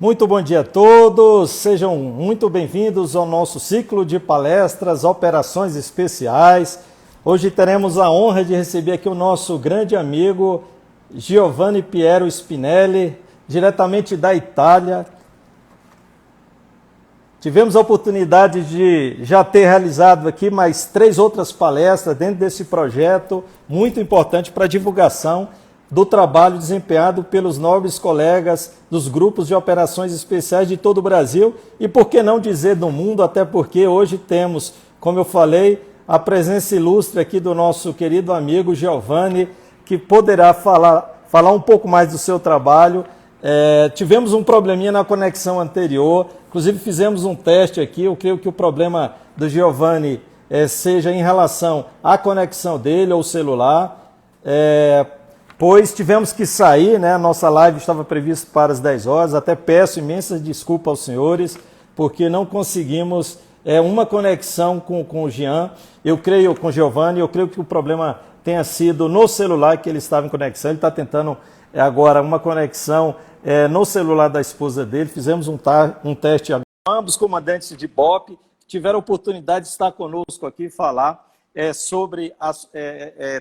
Muito bom dia a todos, sejam muito bem-vindos ao nosso ciclo de palestras, operações especiais. Hoje teremos a honra de receber aqui o nosso grande amigo Giovanni Piero Spinelli, diretamente da Itália. Tivemos a oportunidade de já ter realizado aqui mais 3 outras palestras dentro desse projeto, muito importante para a divulgação do trabalho desempenhado pelos nobres colegas dos grupos de operações especiais de todo o Brasil e, por que não dizer, do mundo, até porque hoje temos, como eu falei, a presença ilustre aqui do nosso querido amigo Giovanni, que poderá falar um pouco mais do seu trabalho. Tivemos um probleminha na conexão anterior, inclusive fizemos um teste aqui. Eu creio que o problema do Giovanni seja em relação à conexão dele ou celular, pois tivemos que sair, né? A nossa live estava prevista para as 10 horas, até peço imensas desculpas aos senhores, porque não conseguimos uma conexão com o Jean, com o Giovanni, eu creio que o problema tenha sido no celular que ele estava em conexão. Ele está tentando agora uma conexão no celular da esposa dele. Fizemos um teste agora. Ambos comandantes de BOPE tiveram a oportunidade de estar conosco aqui e falar sobre as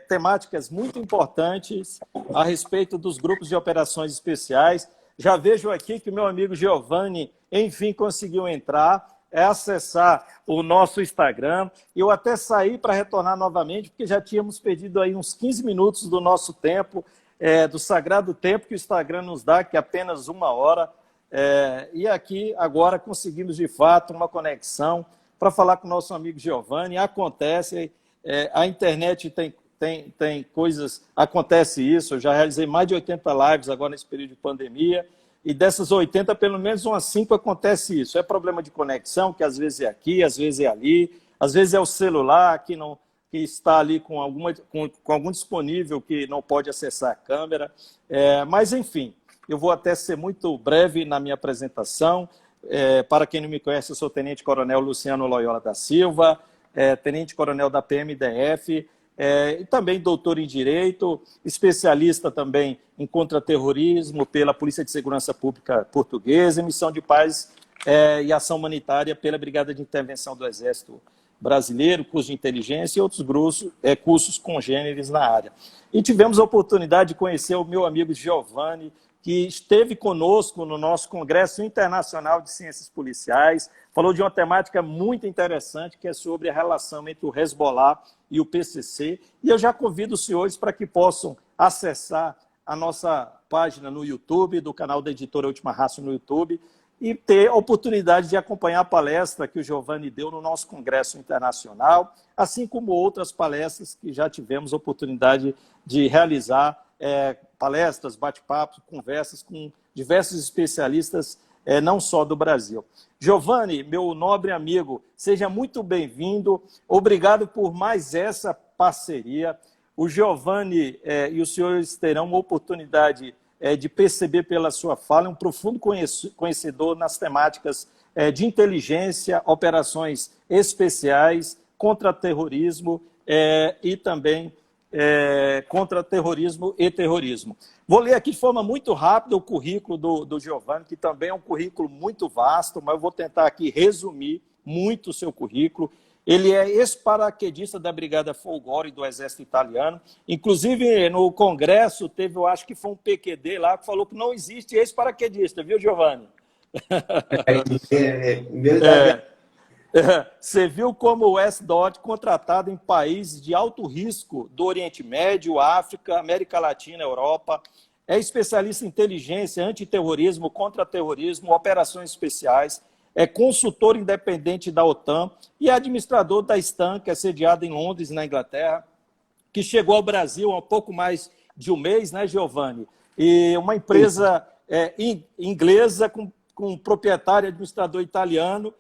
temáticas muito importantes a respeito dos grupos de operações especiais. Já vejo aqui que o meu amigo Giovanni, enfim, conseguiu entrar, acessar o nosso Instagram. Eu até saí para retornar novamente, porque já tínhamos perdido aí uns 15 minutos do nosso tempo, do sagrado tempo que o Instagram nos dá, que é apenas 1 hora. E aqui, agora, conseguimos, de fato, uma conexão para falar com o nosso amigo Giovanni. Acontece, a internet tem coisas, acontece isso. Eu já realizei mais de 80 lives agora nesse período de pandemia, e dessas 80, pelo menos umas 5 acontece isso. É problema de conexão, que às vezes é aqui, às vezes é ali, às vezes é o celular que está ali com algum disponível que não pode acessar a câmera. Mas, enfim, eu vou até ser muito breve na minha apresentação. Para quem não me conhece, eu sou o Tenente Coronel Luciano Loyola da Silva, Tenente Coronel da PMDF, e também doutor em Direito, especialista também em contra-terrorismo pela Polícia de Segurança Pública Portuguesa, Missão de Paz e Ação Humanitária pela Brigada de Intervenção do Exército Brasileiro, curso de inteligência e outros cursos congêneres na área. E tivemos a oportunidade de conhecer o meu amigo Giovanni, que esteve conosco no nosso Congresso Internacional de Ciências Policiais, falou de uma temática muito interessante, que é sobre a relação entre o Hezbollah e o PCC, e eu já convido os senhores para que possam acessar a nossa página no YouTube, do canal da Editora Última Raça no YouTube, e ter a oportunidade de acompanhar a palestra que o Giovanni deu no nosso Congresso Internacional, assim como outras palestras que já tivemos a oportunidade de realizar, palestras, bate-papos, conversas com diversos especialistas, não só do Brasil. Giovanni, meu nobre amigo, seja muito bem-vindo. Obrigado por mais essa parceria. O Giovanni e os senhores terão uma oportunidade de perceber pela sua fala, um profundo conhecedor nas temáticas de inteligência, operações especiais, contra-terrorismo e também contra-terrorismo e terrorismo. Vou ler aqui de forma muito rápida o currículo do Giovanni, que também é um currículo muito vasto, mas eu vou tentar aqui resumir muito o seu currículo. Ele é ex-paraquedista da Brigada Folgore do Exército Italiano. Inclusive, no Congresso, teve, eu acho que foi um PQD lá, que falou que não existe ex-paraquedista, viu, Giovanni? Você viu como o S-DOT, contratado em países de alto risco do Oriente Médio, África, América Latina, Europa, é especialista em inteligência, antiterrorismo, contra-terrorismo, operações especiais, é consultor independente da OTAN e é administrador da STAN, que é sediada em Londres, na Inglaterra, que chegou ao Brasil há pouco mais de um mês, né, Giovanni? E uma empresa inglesa com proprietário e administrador italiano,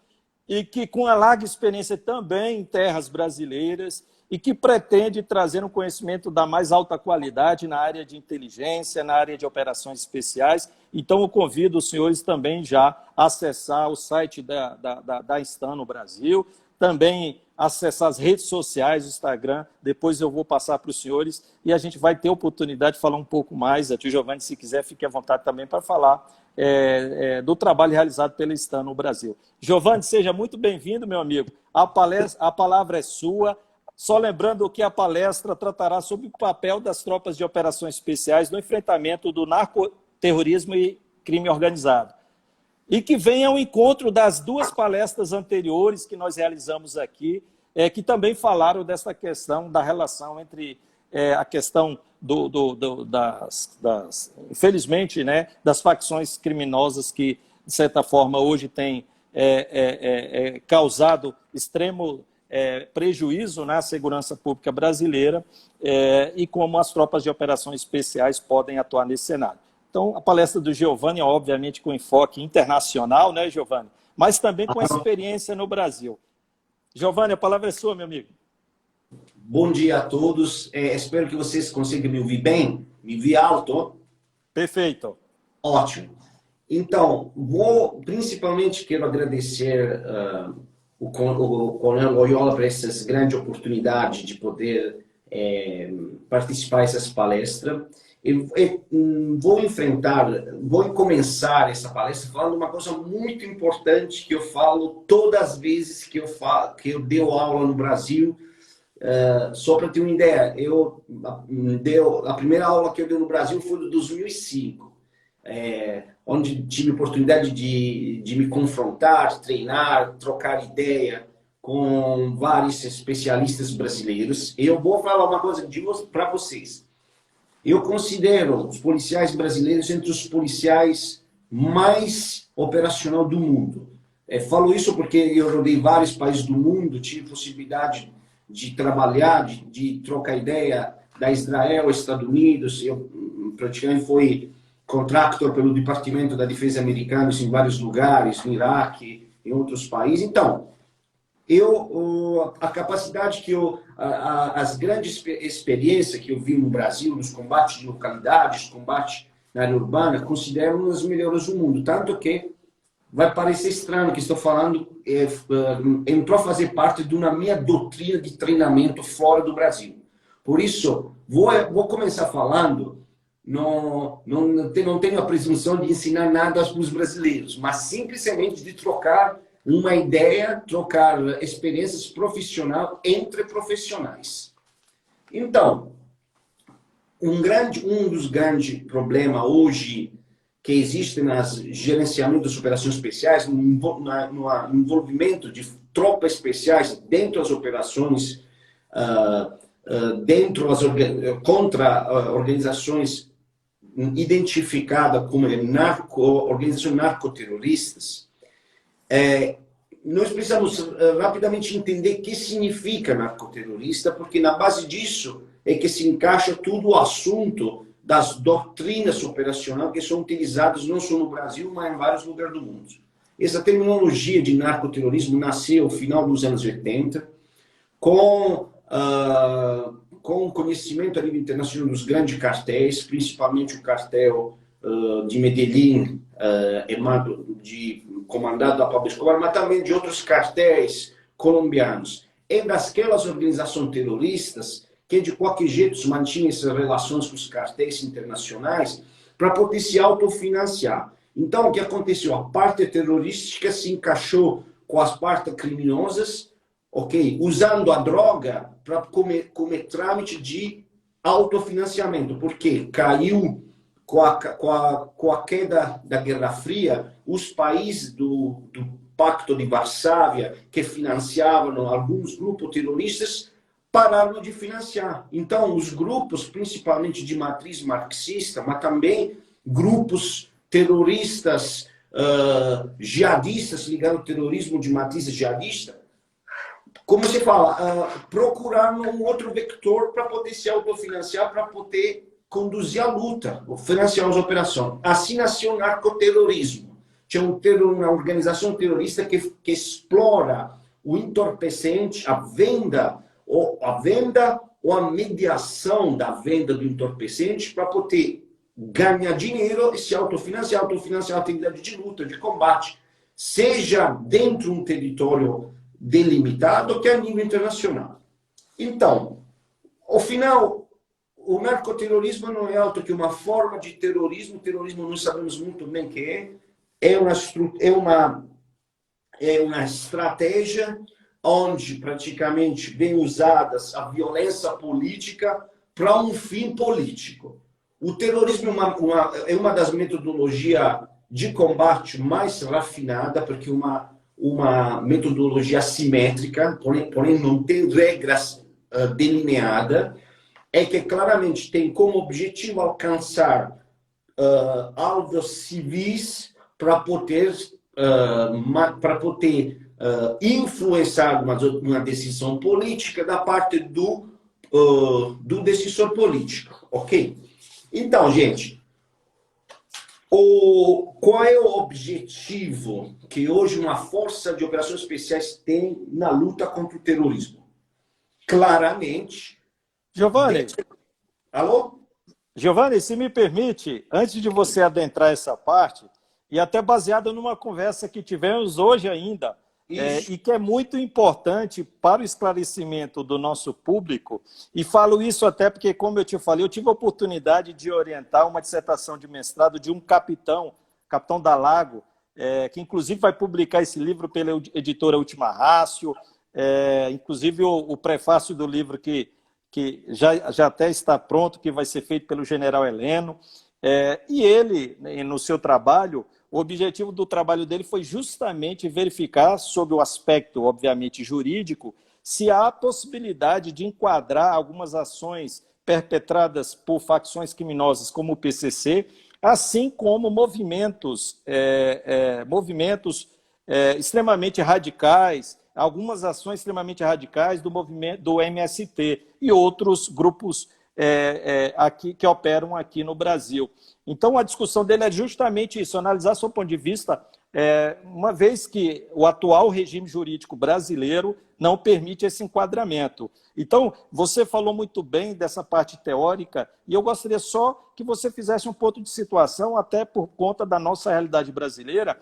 e que com a larga experiência também em terras brasileiras e que pretende trazer um conhecimento da mais alta qualidade na área de inteligência, na área de operações especiais. Então, eu convido os senhores também já a acessar o site da STAN no Brasil, também acessar as redes sociais, o Instagram, depois eu vou passar para os senhores e a gente vai ter oportunidade de falar um pouco mais. A tio Giovanni, se quiser, fique à vontade também para falar do trabalho realizado pela Stan no Brasil. Giovanni, seja muito bem-vindo, meu amigo. A palavra é sua. Só lembrando que a palestra tratará sobre o papel das tropas de operações especiais no enfrentamento do narcoterrorismo e crime organizado. E que venha ao encontro das duas palestras anteriores que nós realizamos aqui, que também falaram dessa questão da relação entre a questão infelizmente, né, das facções criminosas que, de certa forma, hoje têm causado extremo prejuízo na segurança pública brasileira e como as tropas de operações especiais podem atuar nesse cenário. Então, a palestra do Giovanni, obviamente, com enfoque internacional, né, Giovanni? Mas também com experiência no Brasil. Giovanni, a palavra é sua, meu amigo. Bom dia a todos. Espero que vocês consigam me ouvir bem. Me ouvir alto? Perfeito. Ótimo. Então, principalmente quero agradecer o Coronel Loyola por essa grande oportunidade de poder participar dessas palestras. Vou começar essa palestra falando uma coisa muito importante que eu falo todas as vezes que eu dou aula no Brasil. Só para ter uma ideia, a primeira aula que eu dei no Brasil foi em 2005, onde tive a oportunidade de me confrontar, treinar, trocar ideia com vários especialistas brasileiros. Eu vou falar uma coisa para vocês. Eu considero os policiais brasileiros entre os policiais mais operacionais do mundo. Falo isso porque eu rodei vários países do mundo, tive possibilidade de trabalhar, de trocar ideia da Israel, Estados Unidos. Eu praticamente fui contractor pelo Departamento da Defesa americano em vários lugares, no Iraque, em outros países. Então, a capacidade que as grandes experiências que eu vi no Brasil, nos combates de localidades, combates na área urbana, considero uma das melhores do mundo. Tanto que vai parecer estranho que estou falando, entrou a fazer parte de uma minha doutrina de treinamento fora do Brasil. Por isso, vou começar falando, não tenho a presunção de ensinar nada para os brasileiros, mas simplesmente de trocar uma ideia, trocar experiências profissionais entre profissionais. Então, um dos grandes problemas hoje que existe no gerenciamento das operações especiais, no envolvimento de tropas especiais dentro das operações, contra organizações identificadas como organizações narcoterroristas. Nós precisamos rapidamente entender o que significa narcoterrorista, porque na base disso é que se encaixa todo o assunto das doutrinas operacionais que são utilizadas não só no Brasil, mas em vários lugares do mundo. Essa terminologia de narcoterrorismo nasceu no final dos anos 80, com o conhecimento a nível internacional dos grandes cartéis, principalmente o cartel de Medellín, comandado a Pablo Escobar, mas também de outros cartéis colombianos. É daquelas organizações terroristas que de qualquer jeito mantinha essas relações com os cartéis internacionais para poder se autofinanciar. Então, o que aconteceu? A parte terrorística se encaixou com as partes criminosas, usando a droga para comer trâmite de autofinanciamento, porque caiu com a queda da Guerra Fria, os países do Pacto de Varsóvia, que financiavam alguns grupos terroristas, pararam de financiar. Então, os grupos, principalmente de matriz marxista, mas também grupos terroristas, jihadistas ligados ao terrorismo de matriz jihadista, como se fala, procuraram um outro vector para poder se autofinanciar, para poder conduzir a luta, financiar as operações. Assim nasceu o narcoterrorismo. Tinha uma organização terrorista que explora o entorpecente, a venda ou a mediação da venda do entorpecente para poder ganhar dinheiro e se autofinanciar a atividade de luta, de combate, seja dentro de um território delimitado que é a nível internacional. Então, ao final, o narcoterrorismo não é outro que uma forma de terrorismo. O terrorismo nós sabemos muito bem que é uma estratégia onde praticamente vem usadas a violência política para um fim político. O terrorismo é uma das metodologias de combate mais rafinada, porque uma metodologia assimétrica, porém não tem regras delineadas, é que claramente tem como objetivo alcançar alvos civis para poder influenciar uma decisão política da parte do decisor político, ok? Então, gente, qual é o objetivo que hoje uma força de operações especiais tem na luta contra o terrorismo? Claramente... Giovanni, Alô? Giovanni, se me permite, antes de você adentrar essa parte, e até baseado numa conversa que tivemos hoje ainda, e que é muito importante para o esclarecimento do nosso público, e falo isso até porque, como eu te falei, eu tive a oportunidade de orientar uma dissertação de mestrado de um capitão Dalago, que inclusive vai publicar esse livro pela editora Última Ratio, inclusive o prefácio do livro que já até está pronto, que vai ser feito pelo general Heleno, e ele, no seu trabalho, o objetivo do trabalho dele foi justamente verificar, sob o aspecto, obviamente, jurídico, se há possibilidade de enquadrar algumas ações perpetradas por facções criminosas como o PCC, assim como movimentos extremamente radicais, algumas ações extremamente radicais do movimento do MST e outros grupos aqui que operam aqui no Brasil. Então, a discussão dele é justamente isso, analisar seu ponto de vista, uma vez que o atual regime jurídico brasileiro não permite esse enquadramento. Então, você falou muito bem dessa parte teórica, e eu gostaria só que você fizesse um ponto de situação, até por conta da nossa realidade brasileira,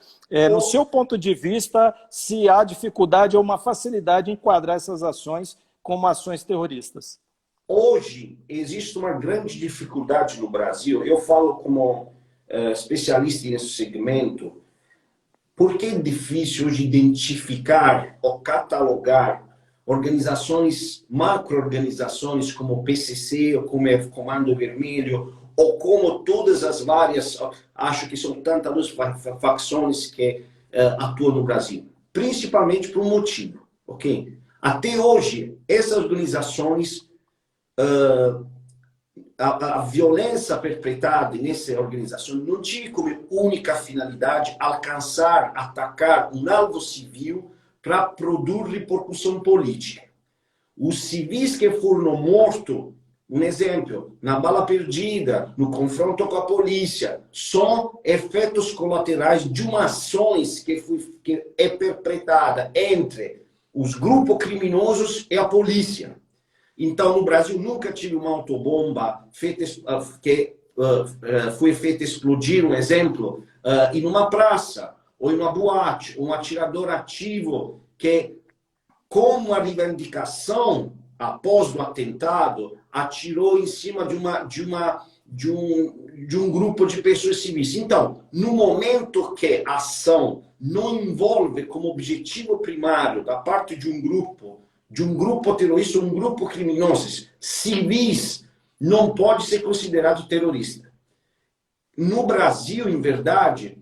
no seu ponto de vista, se há dificuldade ou uma facilidade em enquadrar essas ações como ações terroristas. Hoje, existe uma grande dificuldade no Brasil. Eu falo como especialista nesse segmento, porque é difícil hoje identificar ou catalogar organizações, macro-organizações como o PCC, ou como o Comando Vermelho, ou como todas as várias, acho que são tantas facções que atuam no Brasil. Principalmente por um motivo, ok? Até hoje, essas organizações... A violência perpetrada nessa organização não tinha como única finalidade alcançar, atacar um alvo civil para produzir repercussão política. Os civis que foram mortos, um exemplo, na bala perdida, no confronto com a polícia, são efeitos colaterais de uma ação que é perpetrada entre os grupos criminosos e a polícia. Então, no Brasil, nunca tive uma autobomba que foi feita explodir, um exemplo, em uma praça, ou em uma boate, um atirador ativo que, como a reivindicação, após o atentado, atirou em cima de um grupo de pessoas civis. Então, no momento que a ação não envolve como objetivo primário da parte de um grupo terrorista, um grupo criminoso, civis, não pode ser considerado terrorista. No Brasil, em verdade,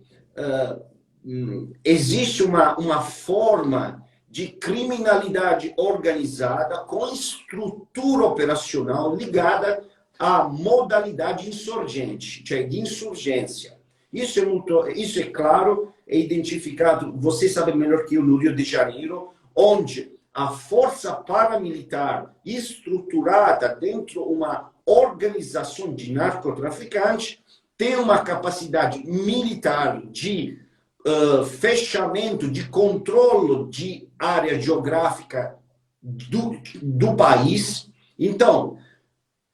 existe uma forma de criminalidade organizada com estrutura operacional ligada à modalidade insurgente, de insurgência. Isso é claro, é identificado, você sabe melhor que eu, no Rio de Janeiro, onde a força paramilitar estruturada dentro de uma organização de narcotraficantes tem uma capacidade militar de fechamento, de controle de área geográfica do país. Então,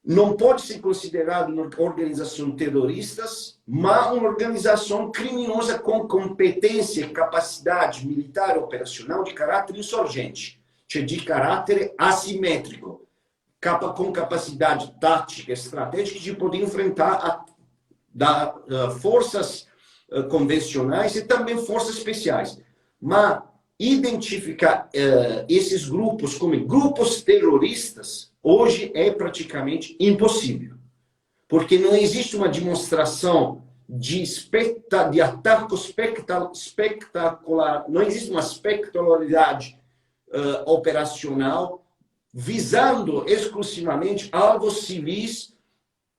não pode ser considerado uma organização terrorista, mas uma organização criminosa com competência e capacidade militar e operacional de caráter insurgente, cioè de caráter assimétrico, com capacidade tática e estratégica de poder enfrentar forças convencionais e também forças especiais. Mas identificar esses grupos como grupos terroristas hoje é praticamente impossível, porque não existe uma demonstração de ataque espetacular, não existe uma espetacularidade operacional visando exclusivamente alvos civis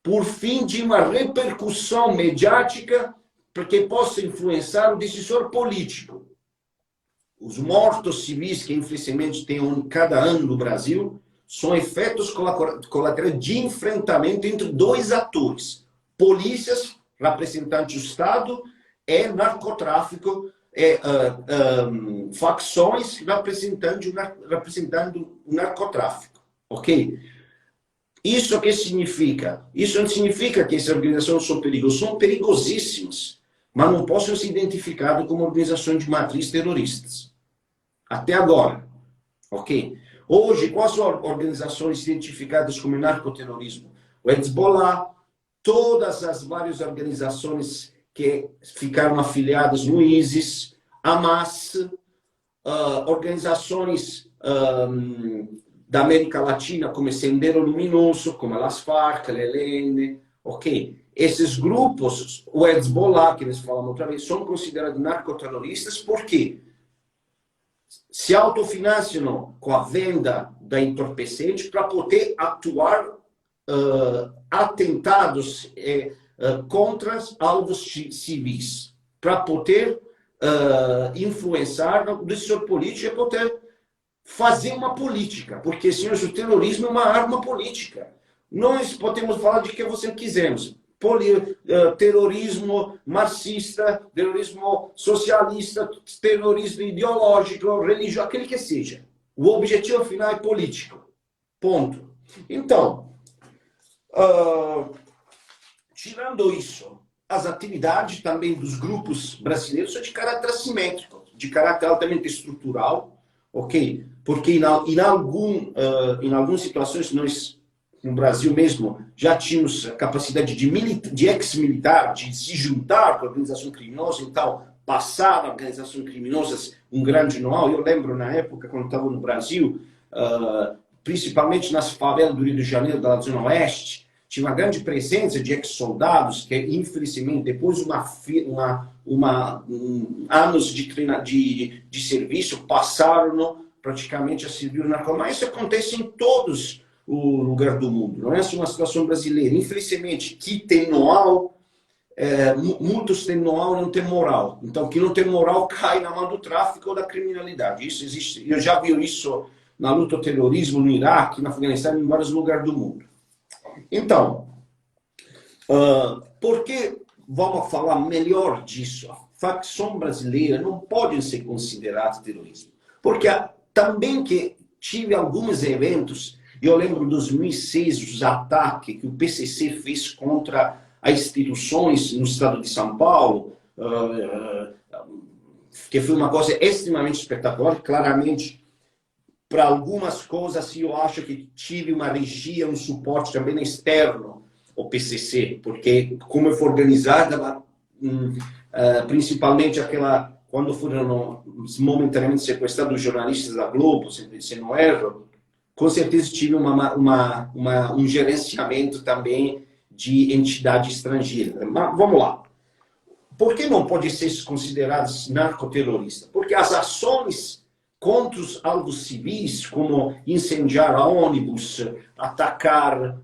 por fim de uma repercussão mediática que possa influenciar o decisor político. Os mortos civis que infelizmente tem cada ano no Brasil são efeitos colaterais de enfrentamento entre dois atores: polícias, representantes do Estado, e narcotráfico, facções representando o narcotráfico. Ok? Isso que significa? Isso não significa que essas organizações são perigosas, são perigosíssimas, mas não possam ser identificadas como organizações de matriz terroristas. Até agora. Ok? Hoje, quais são as organizações identificadas como narcoterrorismo? O Hezbollah, todas as várias organizações que ficaram afiliadas no ISIS, Hamas, organizações da América Latina como Sendero Luminoso, como as Farc, a ELN, ok? Esses grupos, o Hezbollah, que eles falam outra vez, são considerados narcoterroristas porque se autofinanciam com a venda da entorpecente para poder atuar atentados contra alvos civis, para poder influenciar o decisor político e poder fazer uma política, porque, senhores, o terrorismo é uma arma política. Nós podemos falar de que você quisermos. Terrorismo marxista, terrorismo socialista, terrorismo ideológico, religioso, aquele que seja. O objetivo final é político. Ponto. Então, tirando isso, as atividades também dos grupos brasileiros são de caráter assimétrico, de caráter altamente estrutural, ok? Porque em algumas situações nós no Brasil mesmo, já tínhamos a capacidade de ex-militar, de se juntar com a organização criminosa, então passar a organização criminosa um grande know-how. Eu lembro na época, quando estava no Brasil, principalmente nas favelas do Rio de Janeiro, da Zona Oeste, tinha uma grande presença de ex-soldados que, infelizmente, depois de anos de serviço, passaram praticamente a servir o narcotráfico. Mas isso acontece em todos o lugar do mundo, não é só uma situação brasileira. Infelizmente, que tem know-how, muitos têm know-how e não tem moral. Então, que não tem moral cai na mão do tráfico ou da criminalidade. Isso existe. Eu já vi isso na luta ao terrorismo no Iraque, na Afeganistão, em vários lugares do mundo. Então, por que vamos falar melhor disso? A facção brasileira não pode ser considerada terrorismo, porque também que tive alguns eventos. Eu lembro em 2006 os ataques que o PCC fez contra as instituições no estado de São Paulo, que foi uma coisa extremamente espetacular. Claramente, para algumas coisas, eu acho que tive uma regia, um suporte também externo ao PCC, porque como foi organizada, principalmente aquela, quando foram momentaneamente sequestrados os jornalistas da Globo, se não erro, com certeza tive um gerenciamento também de entidade estrangeira. Mas vamos lá. Por que não pode ser considerados narcoterroristas? Porque as ações contra os alvos civis, como incendiar ônibus, atacar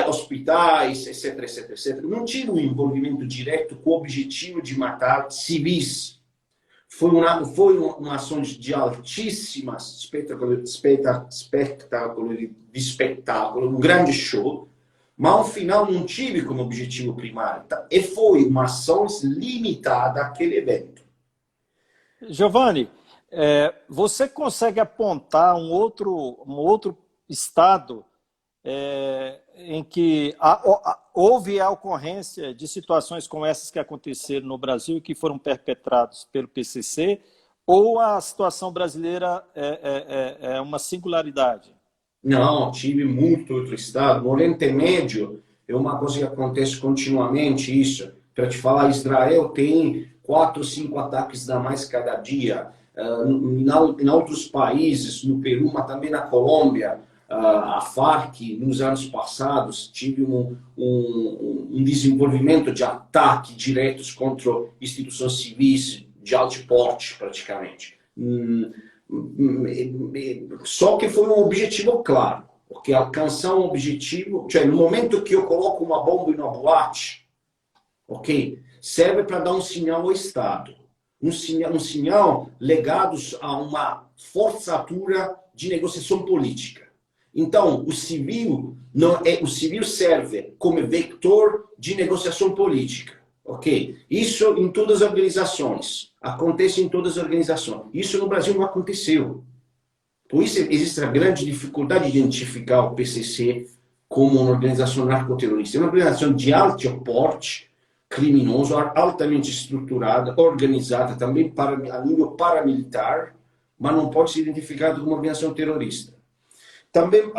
hospitais, etc., não tinham um envolvimento direto com o objetivo de matar civis. Foi uma ação de altíssima espetáculo, um grande show, mas ao final não tive como objetivo primário. E foi uma ação limitada àquele evento. Giovanni, você consegue apontar um outro estado em que houve a ocorrência de situações como essas que aconteceram no Brasil e que foram perpetradas pelo PCC, ou a situação brasileira é uma singularidade? Não, tive muito outro estado. No Oriente Médio é uma coisa que acontece continuamente isso. Para te falar, Israel tem 4, 5 ataques a mais cada dia. Em outros países, no Peru, mas também na Colômbia, a Farc, nos anos passados, tive um desenvolvimento de ataque diretos contra instituições civis de alto porte, praticamente. Só que foi um objetivo claro, porque alcançar um objetivo, no momento que eu coloco uma bomba em uma boate, ok, serve para dar um sinal ao Estado, um sinal legado a uma forçatura de negociação política. Então, o civil serve como vector de negociação política, ok? Isso em todas as organizações, acontece em todas as organizações. Isso no Brasil não aconteceu. Por isso existe a grande dificuldade de identificar o PCC como uma organização narcoterrorista. É uma organização de alto porte criminoso, altamente estruturada, organizada também a nível paramilitar, mas não pode ser identificada como uma organização terrorista. Também,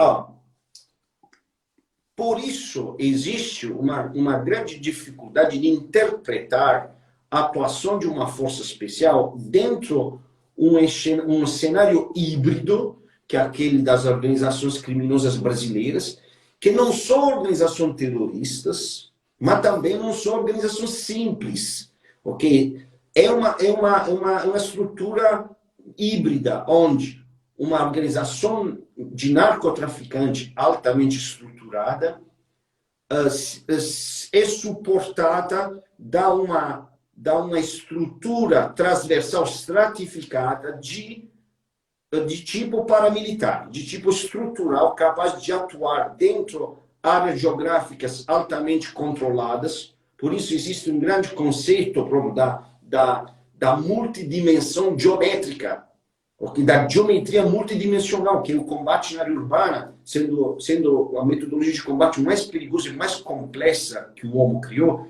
por isso, existe uma grande dificuldade de interpretar a atuação de uma força especial dentro de um cenário híbrido, que é aquele das organizações criminosas brasileiras, que não são organizações terroristas, mas também não são organizações simples. Okay? É uma estrutura híbrida, onde uma organização de narcotraficante altamente estruturada é suportada da uma estrutura transversal estratificada de tipo paramilitar, de tipo estrutural, capaz de atuar dentro áreas geográficas altamente controladas. Por isso existe um grande conceito da multidimensão geométrica, da geometria multidimensional, que é o combate na área urbana, sendo a metodologia de combate mais perigosa e mais complexa que o homem criou.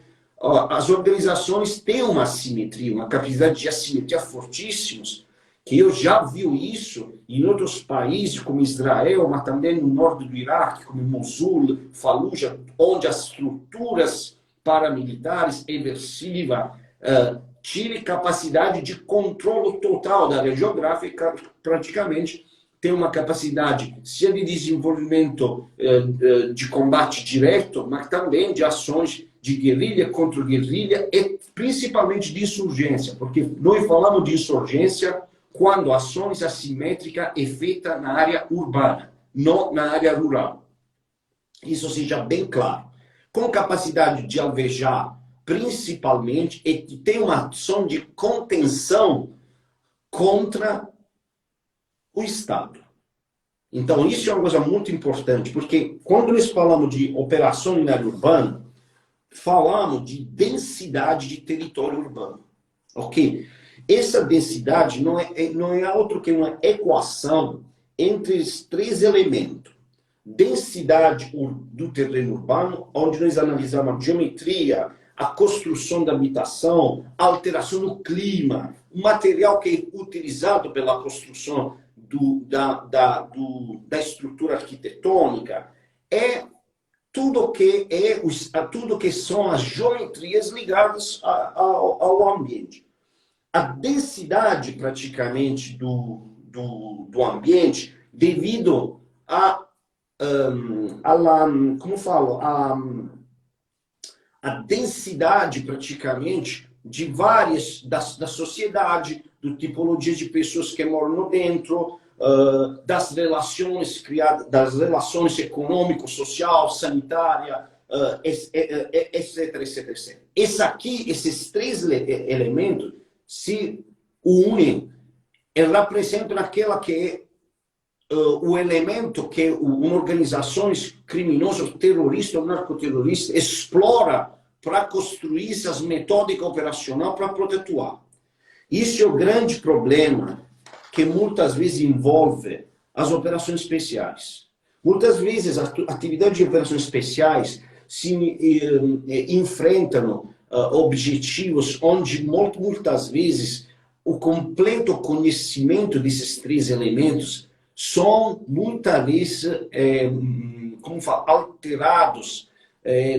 As organizações têm uma assimetria, uma capacidade de assimetria fortíssimos, que eu já vi isso em outros países, como Israel, mas também no norte do Iraque, como Mosul, Fallujah, onde as estruturas paramilitares eversivas tive capacidade de controle total da área geográfica, praticamente tem uma capacidade seja de desenvolvimento de combate direto, mas também de ações de guerrilha contra guerrilha e principalmente de insurgência, porque nós falamos de insurgência quando ações assimétricas é feita na área urbana, não na área rural. Isso seja bem claro. Com capacidade de alvejar principalmente, e tem uma ação de contenção contra o Estado. Então, isso é uma coisa muito importante, porque quando nós falamos de operação em área urbana, falamos de densidade de território urbano. Ok? Essa densidade não é outro que uma equação entre os 3 elementos. Densidade do terreno urbano, onde nós analisamos a geometria, a construção da habitação, a alteração do clima, o material que é utilizado pela construção da estrutura arquitetônica, tudo que são as geometrias ligadas ao ambiente. A densidade, praticamente, do ambiente, devido a densidade, praticamente, de várias da sociedade, do tipologia de pessoas que moram dentro, das relações criadas, das relações econômico, social, sanitária, etc, etc, etc. Esses 3 elementos se unem e representam aquela que é o elemento que uma organização criminosa, terrorista ou narcoterrorista explora para construir essas metódicas operacionais para poder atuar. Isso é o grande problema que muitas vezes envolve as operações especiais. Muitas vezes, as atividades de operações especiais se enfrentam objetivos onde, muitas vezes, o completo conhecimento desses três elementos são, muitas vezes, como fala, alterados,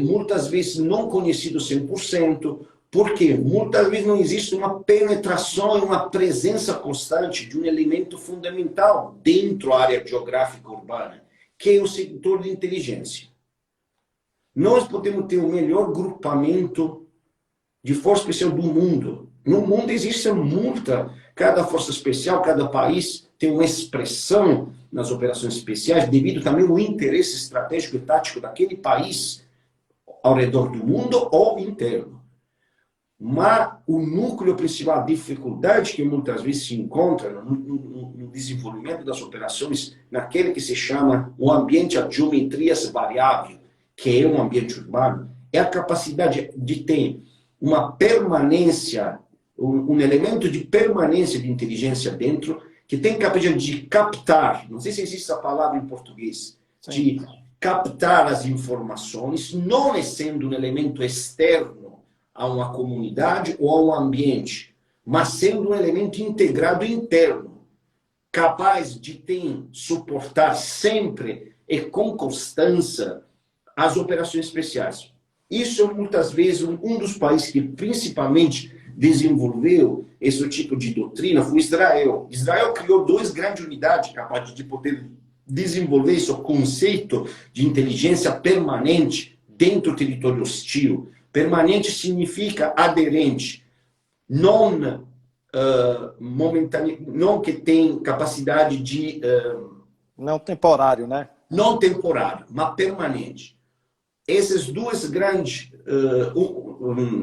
muitas vezes não conhecidos 100%, porque muitas vezes não existe uma penetração e uma presença constante de um elemento fundamental dentro da área geográfica urbana, que é o setor de inteligência. Nós podemos ter o melhor grupamento de força especial do mundo. No mundo existe muita, cada força especial, cada país tem uma expressão nas operações especiais, devido também ao interesse estratégico e tático daquele país ao redor do mundo ou interno. Mas o núcleo principal, a dificuldade que muitas vezes se encontra no desenvolvimento das operações, naquele que se chama o ambiente a geometrias variável, que é um ambiente urbano, é a capacidade de ter uma permanência, um elemento de permanência de inteligência dentro, que tem capacidade de captar, não sei se existe essa palavra em português, de captar as informações, não sendo um elemento externo a uma comunidade ou a um ambiente, mas sendo um elemento integrado interno, capaz de suportar sempre e com constância as operações especiais. Isso é muitas vezes um dos países que principalmente desenvolveu esse tipo de doutrina foi Israel. Israel criou duas grandes unidades capazes de poder desenvolver esse conceito de inteligência permanente dentro do território hostil. Permanente significa aderente, não momentâneo, não que tem capacidade de não temporário, né? Não temporário, mas permanente. Essas duas grandes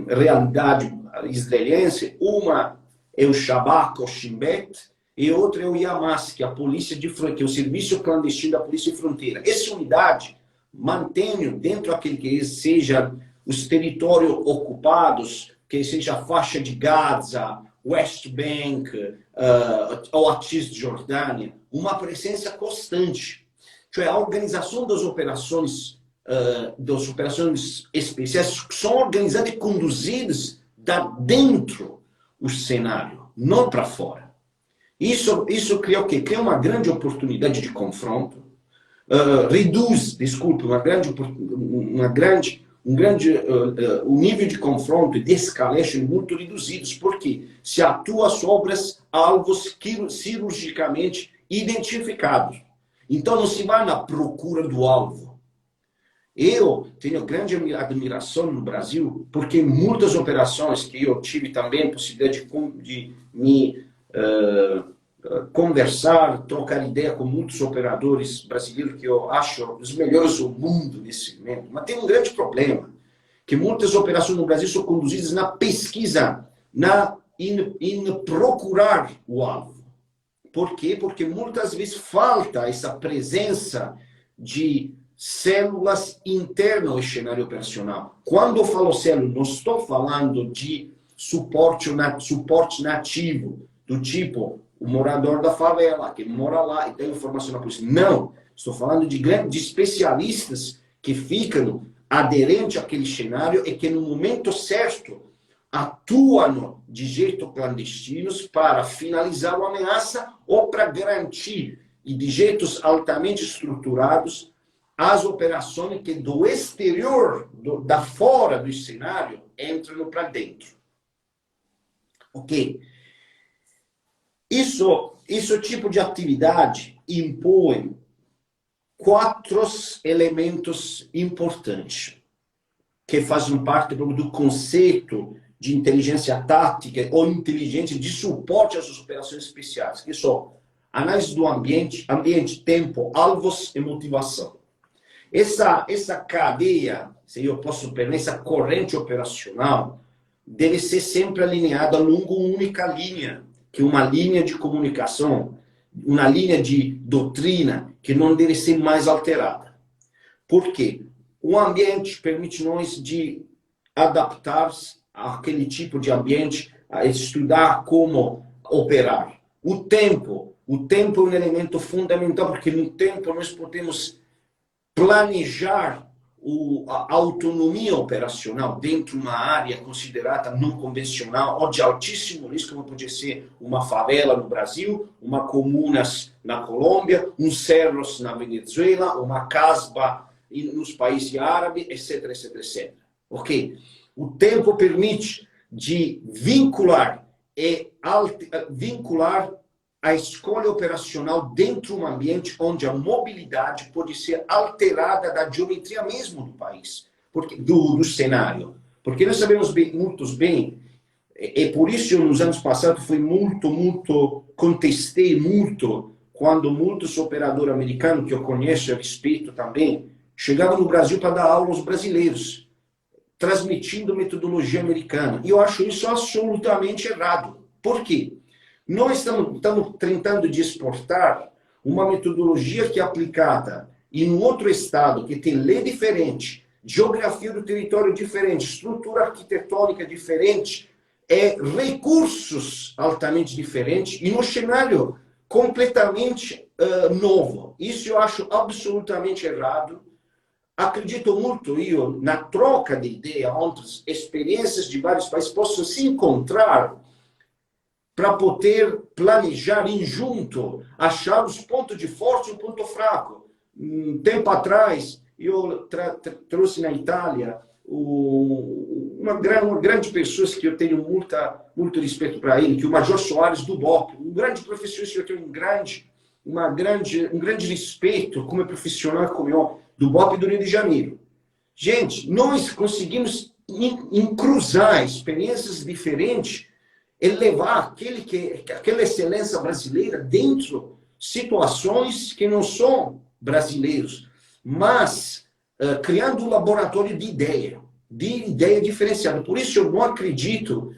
realidades israelenses, uma é o Shabak, o Shin Bet, e outra é o Yamas, que é a polícia de fronteira, que é o serviço clandestino da polícia de fronteira. Essa unidade mantém dentro daquele que seja os territórios ocupados, que seja a faixa de Gaza, West Bank, ou a Cisjordânia, uma presença constante. Cioè, a organização das operações especiais são organizadas e conduzidas da dentro do cenário, não para fora. Isso cria o quê? Cria uma grande oportunidade de confronto, reduz, desculpe, o nível de confronto e de escalation muito reduzidos, porque se atua sobre alvos cirurgicamente identificados. Então não se vai na procura do alvo. Eu tenho grande admiração no Brasil, porque muitas operações que eu tive também a possibilidade de me conversar, trocar ideia com muitos operadores brasileiros que eu acho os melhores do mundo nesse momento. Mas tem um grande problema, que muitas operações no Brasil são conduzidas na pesquisa, em procurar o alvo. Por quê? Porque muitas vezes falta essa presença de células internas ao cenário operacional. Quando eu falo célula, não estou falando de suporte nativo, do tipo o morador da favela, que mora lá e tem informação na polícia. Não, estou falando de especialistas que ficam aderentes àquele cenário e que no momento certo atuam de jeito clandestinos para finalizar a ameaça ou para garantir, e de jeitos altamente estruturados, as operações que do exterior, da fora do cenário, entram para dentro. Ok? Esse tipo de atividade impõe 4 elementos importantes que fazem parte do conceito de inteligência tática ou inteligência de suporte às operações especiais, que são análise do ambiente, tempo, alvos e motivação. Essa cadeia, se eu posso permitir, essa corrente operacional deve ser sempre alinhada longo uma única linha, que é uma linha de comunicação, uma linha de doutrina que não deve ser mais alterada. Por quê? O ambiente permite nós de adaptar àquele tipo de ambiente, a estudar como operar. O tempo é um elemento fundamental, porque no tempo nós podemos planejar a autonomia operacional dentro de uma área considerada não convencional ou de altíssimo risco, como podia ser uma favela no Brasil, uma comunas na Colômbia, cerros na Venezuela, uma casba nos países árabes, etc, etc, etc. Ok? O tempo permite de vincular a escolha operacional dentro de um ambiente onde a mobilidade pode ser alterada da geometria mesmo do país, do cenário. Porque nós sabemos muito bem, e por isso nos anos passados foi contestei muito, quando muitos operadores americanos, que eu conheço e respeito também, chegavam no Brasil para dar aula aos brasileiros, transmitindo metodologia americana. E eu acho isso absolutamente errado. Por quê? Nós estamos tentando de exportar uma metodologia que é aplicada em um outro estado, que tem lei diferente, geografia do território diferente, estrutura arquitetônica diferente, recursos altamente diferentes, e num cenário completamente novo. Isso eu acho absolutamente errado. Acredito muito na troca de ideia, onde as experiências de vários países possam se encontrar para poder planejar em junto, achar os pontos de forte e o ponto fraco. Um tempo atrás, eu trouxe na Itália uma grande pessoa que eu tenho muito respeito para ele, que é o Major Soares do BOP, um grande professor que eu tenho um grande respeito como profissional como eu, do BOP do Rio de Janeiro. Gente, nós conseguimos cruzar experiências diferentes e levar aquela excelência brasileira dentro de situações que não são brasileiros, mas criando um laboratório de ideia diferenciada. Por isso eu não acredito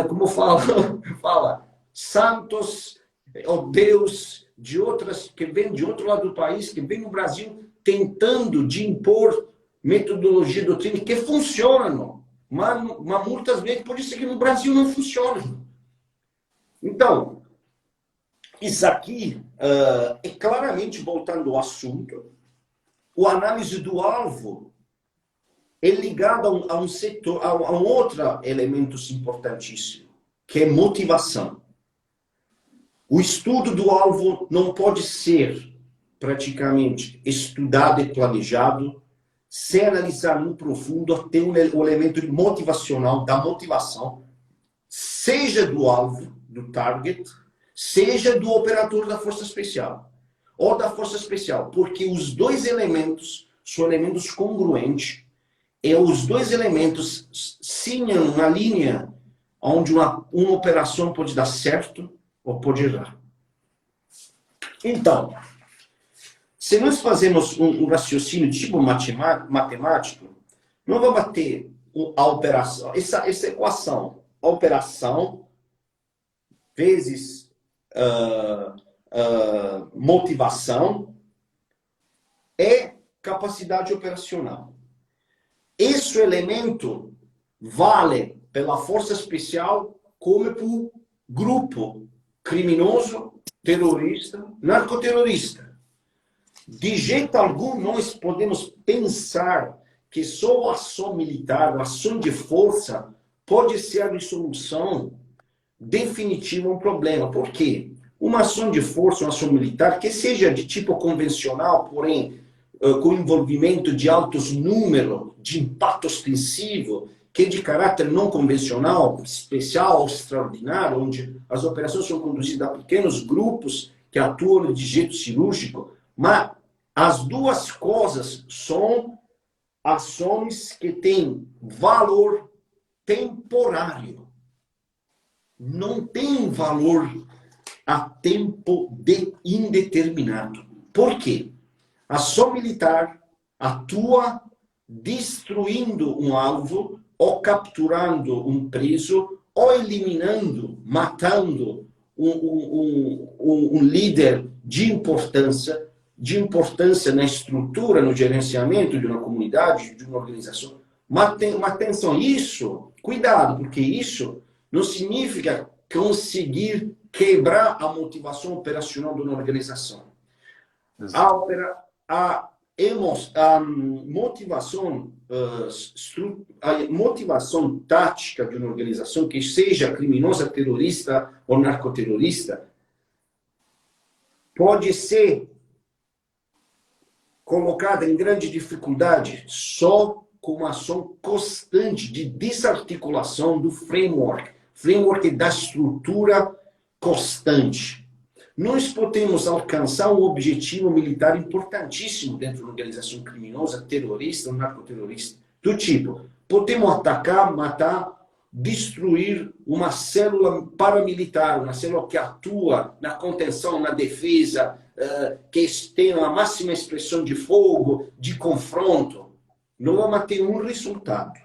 como fala, santos, Deus de outras que vêm de outro lado do país, que vêm no Brasil tentando de impor metodologia e doutrina que funcionam, mas muitas vezes pode ser que no Brasil não funcione. Então, isso aqui é claramente, voltando ao assunto, a análise do alvo é ligada a um setor, a um outro elemento importantíssimo, que é motivação. O estudo do alvo não pode ser praticamente estudado e planejado sem analisar no profundo até o elemento motivacional, da motivação, seja do alvo, do target, seja do operador da Força Especial, ou da Força Especial, porque os dois elementos são elementos congruentes, e os dois elementos sigam uma linha onde uma operação pode dar certo ou pode errar. Então, se nós fazemos um raciocínio tipo matemático, nós vamos ter a operação, essa equação, a operação vezes motivação é capacidade operacional. Esse elemento vale pela Força Especial como para o grupo criminoso, terrorista, narcoterrorista. De jeito algum, nós podemos pensar que só a ação militar, a ação de força, pode ser a resolução definitiva a um problema. Por quê? Uma ação de força, uma ação militar, que seja de tipo convencional, porém com envolvimento de altos números, de impacto ostensivo, que é de caráter não convencional, especial ou extraordinário, onde as operações são conduzidas a pequenos grupos que atuam de jeito cirúrgico, mas as duas coisas são ações que têm valor temporário. Não tem valor a tempo indeterminado. Por quê? A ação militar atua destruindo um alvo, ou capturando um preso, ou eliminando, matando um líder de importância na estrutura, no gerenciamento de uma comunidade, de uma organização. Mas atenção, isso, cuidado, porque isso não significa conseguir quebrar a motivação operacional de uma organização. a motivação, a motivação tática de uma organização que seja criminosa, terrorista ou narcoterrorista pode ser colocada em grande dificuldade só com uma ação constante de desarticulação do framework da estrutura constante. Nós podemos alcançar um objetivo militar importantíssimo dentro de uma organização criminosa, terrorista ou narcoterrorista, do tipo, podemos atacar, matar, destruir uma célula paramilitar, uma célula que atua na contenção, na defesa, que tem a máxima expressão de fogo, de confronto. Não vamos ter um resultado,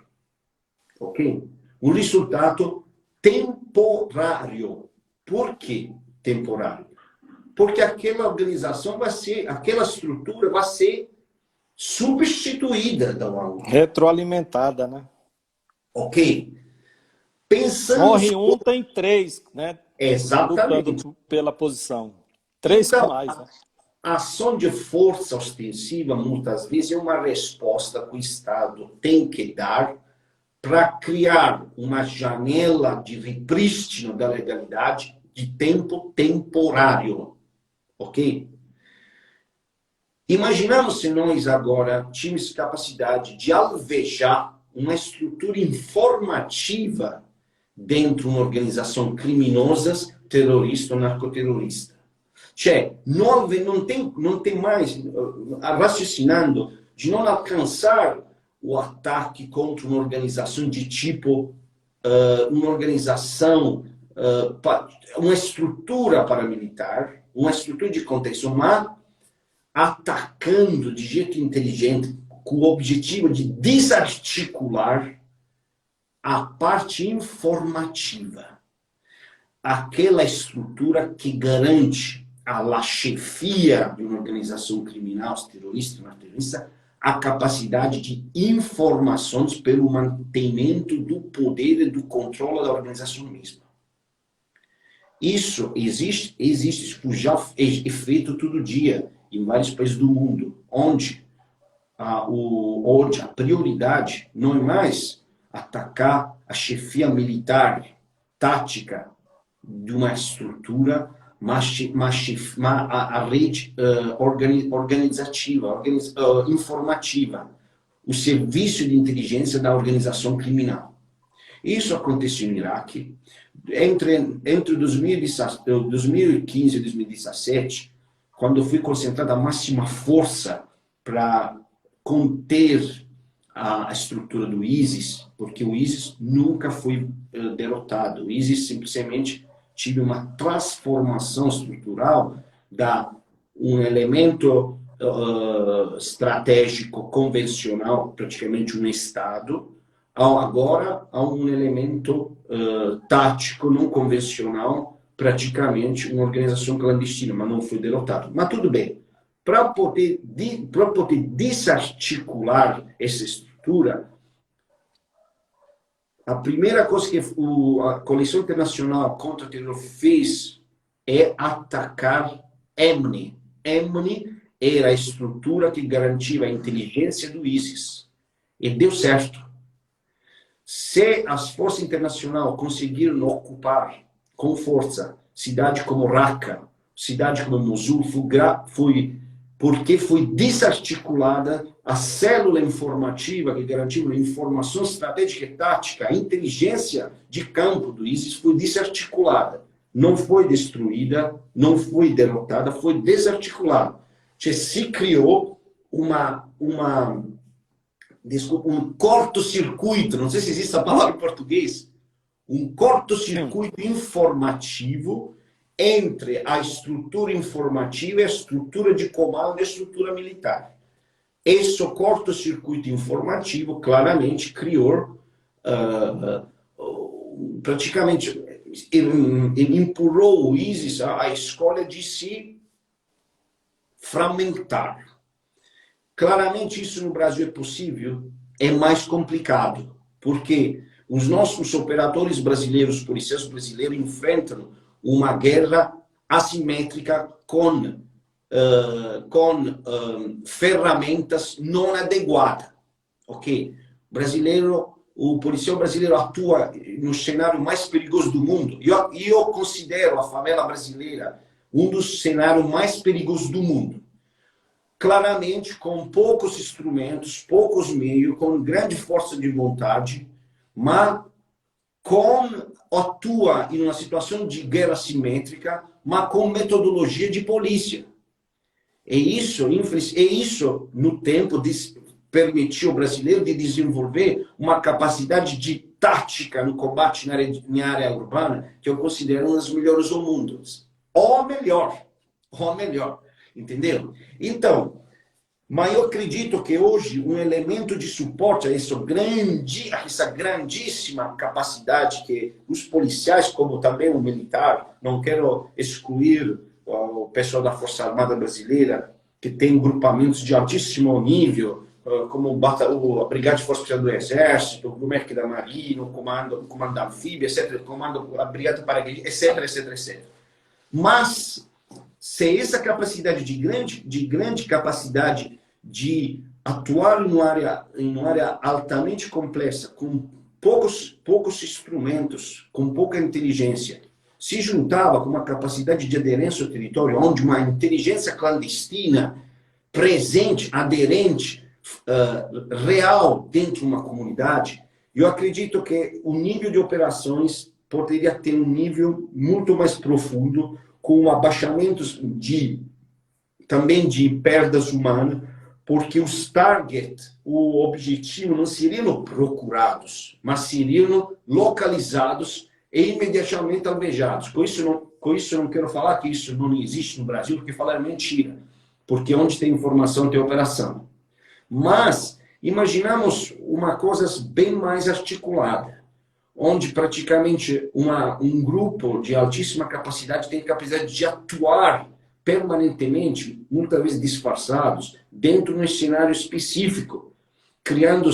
ok? Um resultado temporário. Por que temporário? Porque aquela organização vai ser, aquela estrutura vai ser substituída da ONU. Retroalimentada, né? Ok? Pensando... Morre um, tem três, né? Exatamente. Lutando pela posição. Três então, mais, né? A ação de força ostensiva, muitas vezes, é uma resposta que o Estado tem que dar para criar uma janela de reprístino da legalidade de tempo temporário. Ok? Imaginamos se nós agora tínhamos capacidade de alvejar uma estrutura informativa dentro de uma organização criminosa, terrorista ou narcoterrorista. Cioè, não tem mais, raciocinando, de não alcançar o ataque contra uma organização de tipo, uma organização, uma estrutura paramilitar, uma estrutura de contenção, mas atacando de jeito inteligente, com o objetivo de desarticular a parte informativa. Aquela estrutura que garante à chefia de uma organização criminal, terrorista, terrorista, a capacidade de informações pelo mantenimento do poder e do controle da organização mesma. Isso existe, isso já é feito todo dia em vários países do mundo, onde a prioridade não é mais atacar a chefia militar, tática de uma estrutura, mas a rede organizativa, informativa, o serviço de inteligência da organização criminal. Isso aconteceu no Iraque. Entre 2015 e 2017, quando foi concentrada a máxima força para conter a estrutura do ISIS, porque o ISIS nunca foi derrotado. O ISIS simplesmente teve uma transformação estrutural da um elemento estratégico convencional, praticamente um Estado, agora a um elemento tático não convencional, praticamente uma organização clandestina, mas não foi derrotado. Mas tudo bem. Para poder desarticular essa estrutura, a primeira coisa que a Coalição Internacional contra o Terror fez é atacar EMNI. EMNI era a estrutura que garantia a inteligência do ISIS. E deu certo. Se as forças internacionais conseguiram ocupar com força cidade como Raqqa, cidade como Mosul, foi porque foi desarticulada a célula informativa que garantia uma informação estratégica e tática, a inteligência de campo do ISIS foi desarticulada. Não foi destruída, não foi derrotada, foi desarticulada. Se criou um corto-circuito, não sei se existe essa palavra em português, um corto-circuito informativo entre a estrutura informativa e a estrutura de comando e a estrutura militar. Esse corto-circuito informativo claramente criou, praticamente, empurrou o ISIS à escolha de se fragmentar. Claramente isso no Brasil é possível, é mais complicado, porque os nossos operadores brasileiros, policiais brasileiros, enfrentam uma guerra assimétrica com com ferramentas não adequadas, ok? O policial brasileiro atua no cenário mais perigoso do mundo. Eu considero a favela brasileira um dos cenários mais perigosos do mundo. Claramente, com poucos instrumentos, poucos meios, com grande força de vontade, mas atua em uma situação de guerra simétrica, mas com metodologia de polícia. E isso no tempo, permitiu ao brasileiro de desenvolver uma capacidade de tática no combate na área urbana, que eu considero uma das melhores do mundo. Ou melhor, entendeu? Então, mas eu acredito que hoje um elemento de suporte a essa grandíssima capacidade que os policiais, como também o militar, não quero excluir o pessoal da Força Armada Brasileira, que tem grupamentos de altíssimo nível, como a Brigada de Força Especial do Exército, o MEC da Marinha, o Comando da Anfíbia, etc., a Brigada Paraguaia, etc. Mas, se essa capacidade de grande capacidade de atuar em uma área altamente complexa, com poucos instrumentos, com pouca inteligência, se juntava com uma capacidade de aderência ao território, onde uma inteligência clandestina, presente, aderente, real dentro de uma comunidade, eu acredito que o nível de operações poderia ter um nível muito mais profundo, com abaixamentos também de perdas humanas, porque os targets, o objetivo não seriam procurados, mas seriam localizados e imediatamente alvejados. Com isso eu não quero falar que isso não existe no Brasil, porque falar é mentira, porque onde tem informação tem operação. Mas imaginamos uma coisa bem mais articulada, onde praticamente um grupo de altíssima capacidade tem capacidade de atuar permanentemente, muitas vezes disfarçados, dentro de um cenário específico, criando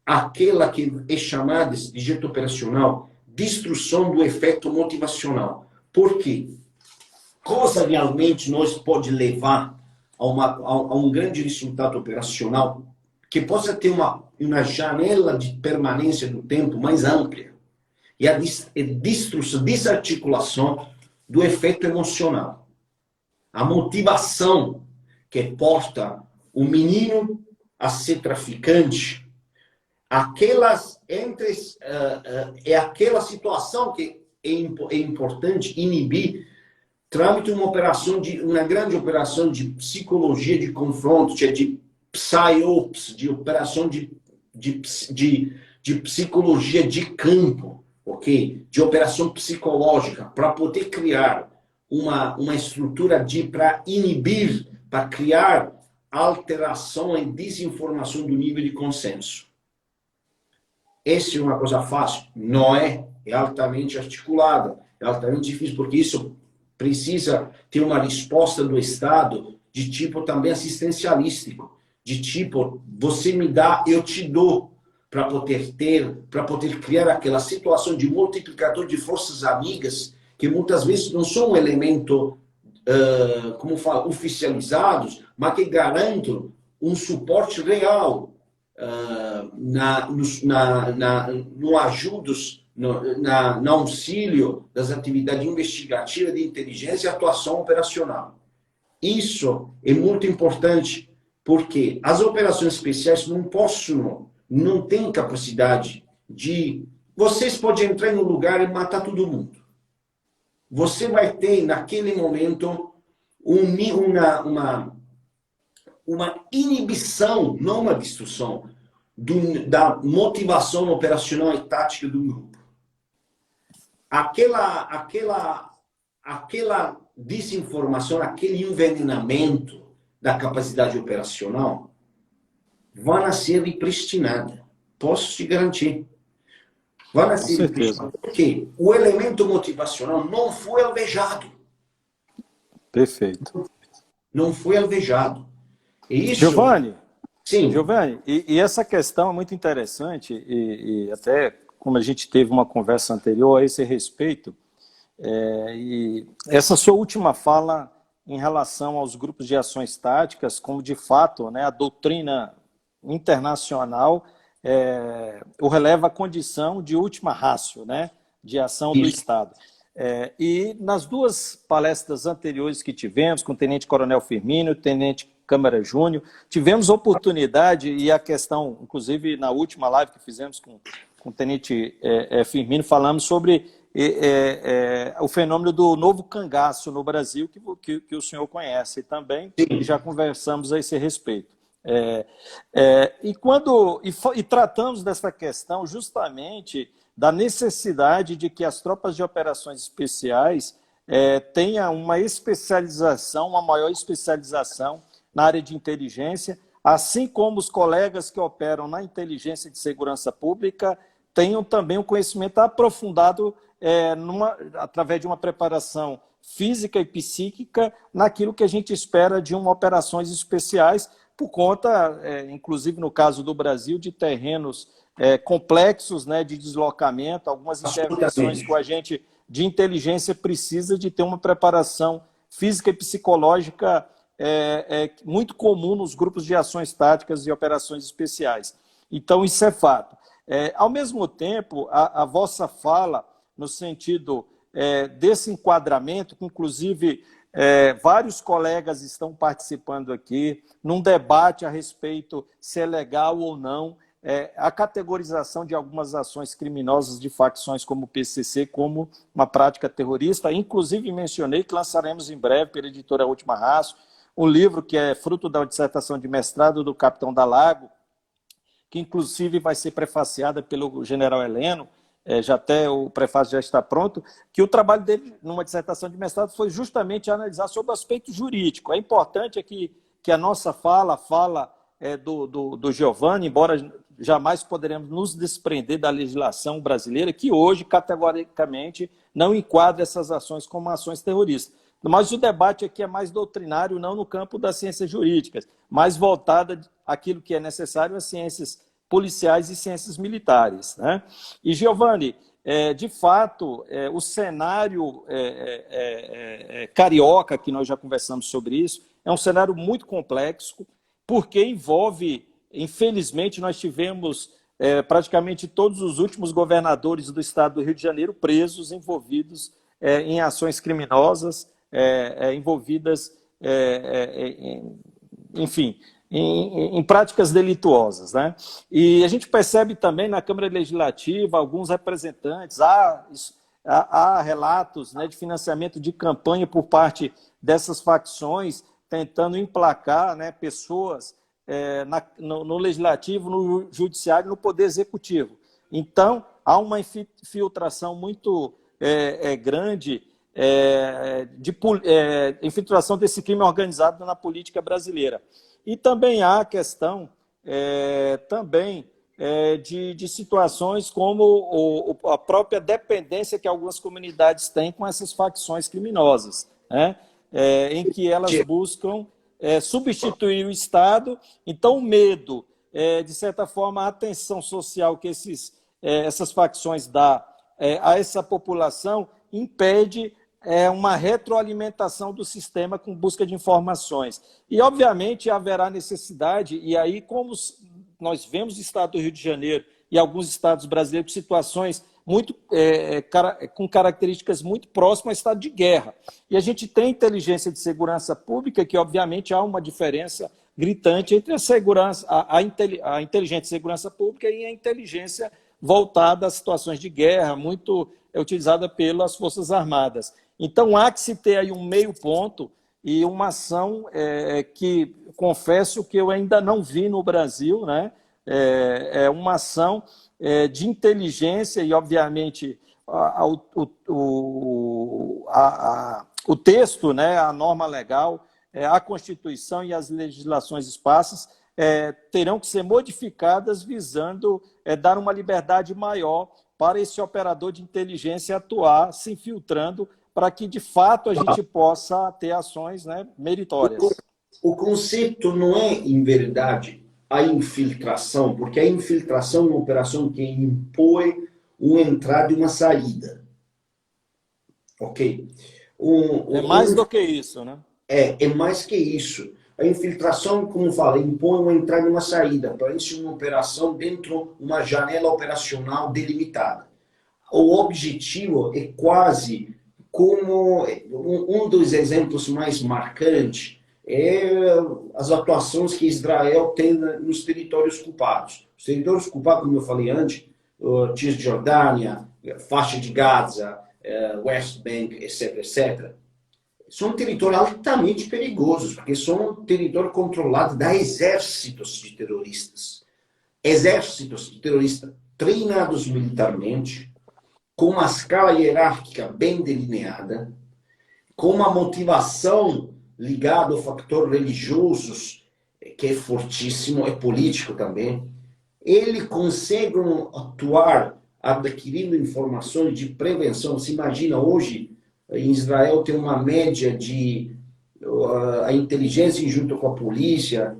aquela que é chamada, de jeito operacional, destruição do efeito motivacional. Por quê? Coisa realmente nos pode levar a um grande resultado operacional que possa ter uma janela de permanência do tempo mais ampla e a desarticulação do efeito emocional. A motivação que porta o menino a ser traficante, aquela situação que é importante inibir, trâmite uma grande operação de psicologia de confronto, de psyops, de operação de psicologia de campo, ok? De operação psicológica, para poder criar uma estrutura para inibir, para criar alteração e desinformação do nível de consenso. Essa é uma coisa fácil? Não é. É altamente articulada, é altamente difícil, porque isso precisa ter uma resposta do Estado de tipo também assistencialístico, de tipo, você me dá, eu te dou, para poder criar aquela situação de multiplicador de forças amigas, que muitas vezes não são um elemento, como fala, oficializados, mas que garantem um suporte real no ajudos, no auxílio das atividades investigativas de inteligência e atuação operacional. Isso é muito importante, porque as operações especiais não têm capacidade de... Vocês podem entrar no lugar e matar todo mundo. Você vai ter, naquele momento, uma inibição, não uma destruição, da motivação operacional e tática do grupo. Aquela desinformação, aquele envenenamento da capacidade operacional vai ser repristinada. Posso te garantir. Vai ser repristinada. Porque o elemento motivacional não foi alvejado. Perfeito. Não foi alvejado. E isso... Giovanni, sim. Giovanni, e essa questão é muito interessante, e até como a gente teve uma conversa anterior a esse respeito, e essa sua última fala em relação aos grupos de ações táticas, como de fato, né, a doutrina internacional o releva a condição de última ratio, né, de ação do Isso. Estado. E nas duas palestras anteriores que tivemos, com o Tenente Coronel Firmino e o Tenente Câmara Júnior, tivemos oportunidade, e a questão, inclusive na última live que fizemos com o Tenente Firmino, falamos sobre o fenômeno do novo cangaço no Brasil, que o senhor conhece também, e já conversamos a esse respeito. E tratamos dessa questão justamente da necessidade de que as tropas de operações especiais tenham uma especialização, uma maior especialização na área de inteligência, assim como os colegas que operam na inteligência de segurança pública tenham também um conhecimento aprofundado através de uma preparação física e psíquica naquilo que a gente espera de operações especiais, por conta, inclusive no caso do Brasil, de terrenos complexos, né, de deslocamento, algumas intervenções que o agente de inteligência precisa de ter uma preparação física e psicológica muito comum nos grupos de ações táticas e operações especiais. Então, isso é fato. Ao mesmo tempo, a vossa fala, no sentido desse enquadramento, que inclusive vários colegas estão participando aqui, num debate a respeito se é legal ou não a categorização de algumas ações criminosas de facções como o PCC como uma prática terrorista. Inclusive, mencionei que lançaremos em breve, pela editora Última Raço, um livro que é fruto da dissertação de mestrado do capitão Dalago, que inclusive vai ser prefaciada pelo general Heleno, já até o prefácio já está pronto, que o trabalho dele, numa dissertação de mestrado, foi justamente analisar sobre o aspecto jurídico. É importante que a nossa fala do Giovanni, embora jamais poderemos nos desprender da legislação brasileira, que hoje, categoricamente, não enquadra essas ações como ações terroristas. Mas o debate aqui é mais doutrinário, não no campo das ciências jurídicas, mais voltada àquilo que é necessário às ciências policiais e ciências militares, né? E, Giovanni, de fato, o cenário carioca, que nós já conversamos sobre isso, é um cenário muito complexo, porque envolve, infelizmente, nós tivemos praticamente todos os últimos governadores do estado do Rio de Janeiro presos, envolvidos em ações criminosas, envolvidas, enfim, em práticas delituosas, né? E a gente percebe também na Câmara Legislativa alguns representantes, há relatos, né, de financiamento de campanha por parte dessas facções, tentando emplacar, né, pessoas no Legislativo, no Judiciário, no Poder Executivo. Então, há uma infiltração muito grande infiltração desse crime organizado na política brasileira. E também há a questão de situações como a própria dependência que algumas comunidades têm com essas facções criminosas, né? Em que elas buscam substituir o Estado. Então, o medo, de certa forma, a atenção social que essas facções dão a essa população impede uma retroalimentação do sistema com busca de informações. E, obviamente, haverá necessidade, e aí, como nós vemos no estado do Rio de Janeiro e alguns estados brasileiros, situações com características muito próximas ao estado de guerra. E a gente tem inteligência de segurança pública, que, obviamente, há uma diferença gritante entre a inteligência de segurança pública e a inteligência voltada a situações de guerra, muito utilizada pelas Forças Armadas. Então, há que se ter aí um meio ponto e uma ação que, confesso que eu ainda não vi no Brasil, né? Uma ação de inteligência e, obviamente, o texto, né, a norma legal, a Constituição e as legislações esparsas terão que ser modificadas visando dar uma liberdade maior para esse operador de inteligência atuar, se infiltrando, para que, de fato, a gente possa ter ações, né, meritórias. O conceito não é, em verdade, a infiltração, porque a infiltração é uma operação que impõe uma entrada e uma saída. Ok? É mais do que isso, né? É mais que isso. A infiltração, como fala, impõe uma entrada e uma saída, para isso uma operação dentro de uma janela operacional delimitada. O objetivo é quase como um dos exemplos mais marcantes é as atuações que Israel tem nos territórios ocupados. Os territórios ocupados, como eu falei antes, Cisjordânia, faixa de Gaza, West Bank, etc., etc., são territórios altamente perigosos, porque são territórios controlados por exércitos de terroristas. Exércitos de terroristas treinados militarmente, com uma escala hierárquica bem delineada, com uma motivação ligada ao fator religioso, que é fortíssimo, é político também. Ele consegue atuar adquirindo informações de prevenção. Você imagina hoje, em Israel tem uma média de a inteligência junto com a polícia.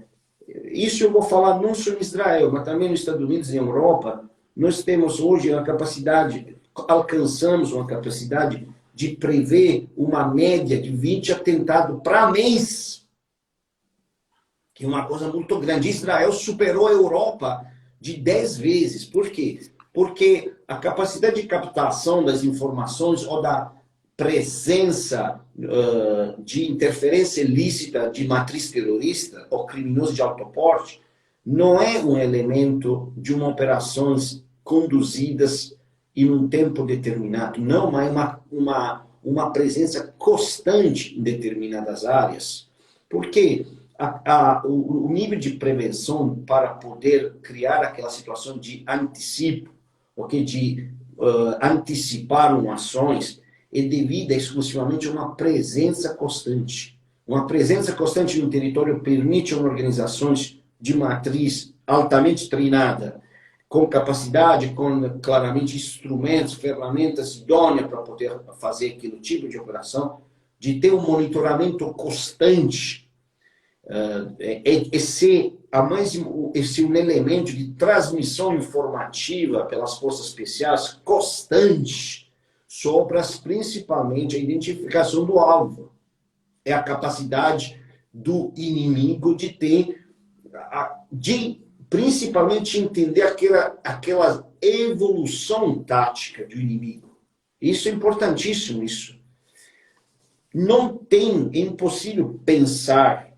Isso eu vou falar não só em Israel, mas também nos Estados Unidos e Europa. Nós temos hoje a capacidade, alcançamos uma capacidade de prever uma média de 20 atentados para mês, que é uma coisa muito grande. Israel superou a Europa de 10 vezes. Por quê? Porque a capacidade de captação das informações ou da presença de interferência ilícita de matriz terrorista ou criminoso de alto porte não é um elemento de uma operações conduzidas em um tempo determinado, não, mas uma presença constante em determinadas áreas. Por quê? O nível de prevenção para poder criar aquela situação de antecipo, okay, de antecipar ações, é devida exclusivamente a uma presença constante. Uma presença constante no território permite a organizações de matriz altamente treinada, com capacidade, com claramente instrumentos, ferramentas idôneas para poder fazer aquele tipo de operação, de ter um monitoramento constante. Esse um elemento de transmissão informativa pelas forças especiais constante sobre principalmente a identificação do alvo. É a capacidade do inimigo de ter, de principalmente entender aquela evolução tática do inimigo. Isso é importantíssimo, isso. É impossível pensar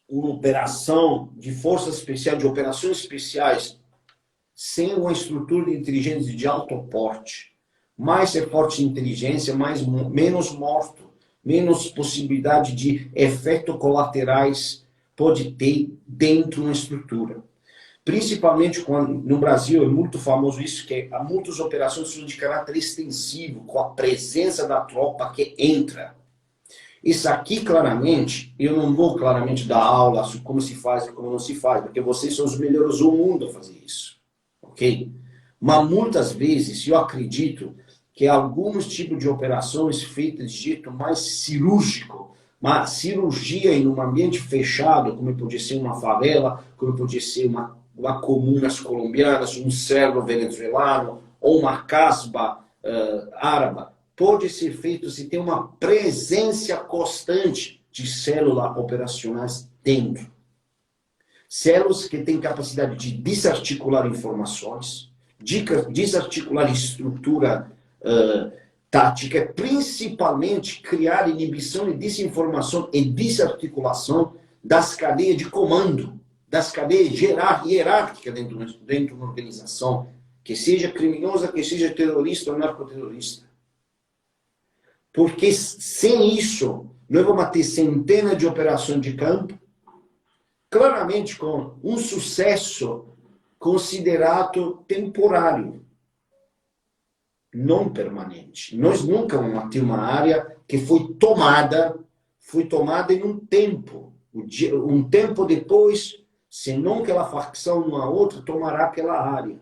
uma operação de forças especiais, de operações especiais, sem uma estrutura de inteligência de alto porte. Mais é forte de inteligência, menos morto, menos possibilidade de efeitos colaterais pode ter dentro de uma estrutura. Principalmente quando no Brasil é muito famoso isso, que há muitas operações são de caráter extensivo, com a presença da tropa que entra. Isso aqui, claramente, eu não vou claramente dar aula sobre como se faz e como não se faz, porque vocês são os melhores do mundo a fazer isso. Ok? Mas muitas vezes eu acredito que alguns tipos de operações feitas de jeito mais cirúrgico, uma cirurgia em um ambiente fechado, como podia ser uma favela, como podia ser uma comunas colombianas, um cerro venezuelano, ou uma casba árabe, pode ser feito se tem uma presença constante de células operacionais dentro. Células que têm capacidade de desarticular informações, de desarticular estrutura tática, principalmente criar inibição e desinformação e desarticulação das cadeias de comando, das cadeias hierárquicas dentro de uma organização, que seja criminosa, que seja terrorista ou narcoterrorista. Porque sem isso, nós vamos ter centenas de operações de campo, claramente com um sucesso considerado temporário, não permanente. Nós nunca vamos ter uma área que foi tomada em um tempo. Um tempo depois, se não aquela facção uma outra, tomará aquela área.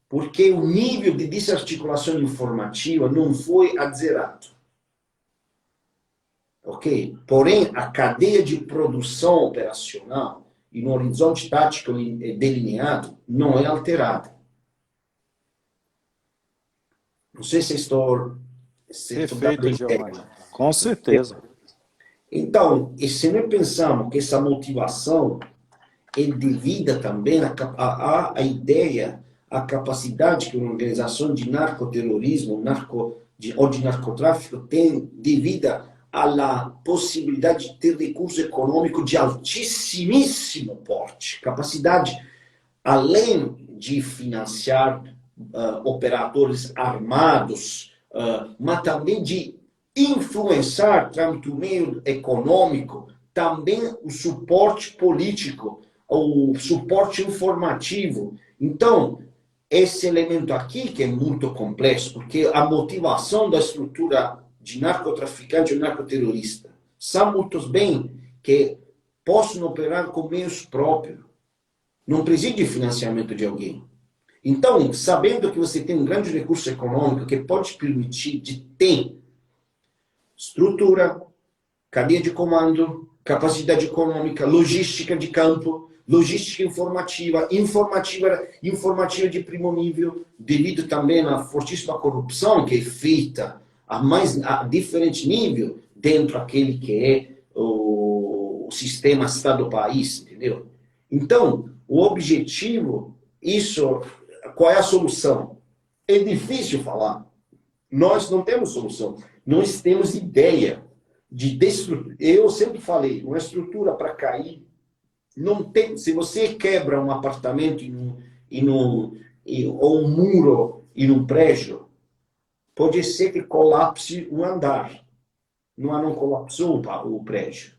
Porque o nível de desarticulação informativa não foi azerado. Ok? Porém, a cadeia de produção operacional e no horizonte tático delineado não é alterada. Não sei se estou... Perfeito, Giovanni. Com certeza. Então, e se nós pensamos que essa motivação é devida também à ideia, à capacidade que uma organização de narcoterrorismo ou de narcotráfico tem devida à possibilidade de ter recurso econômico de altíssimo porte, capacidade, além de financiar operadores armados, mas também de influenciar, tanto o meio econômico, também o suporte político, o suporte informativo. Então, esse elemento aqui que é muito complexo, porque a motivação da estrutura de narcotraficante ou narcoterrorista sabe muito bem que possam operar com meios próprios, não precisa de financiamento de alguém. Então, sabendo que você tem um grande recurso econômico que pode permitir de ter estrutura, cadeia de comando, capacidade econômica, logística de campo, logística informativa de primo nível, devido também à fortíssima corrupção que é feita a diferente nível dentro daquele que é o sistema Estado-país, entendeu? Então, o objetivo, qual é a solução? É difícil falar. Nós não temos solução. Nós temos ideia de destruir. Eu sempre falei, uma estrutura para cair não tem. Se você quebra um apartamento ou um muro em um prédio, pode ser que colapse um andar. Não colapsou o prédio.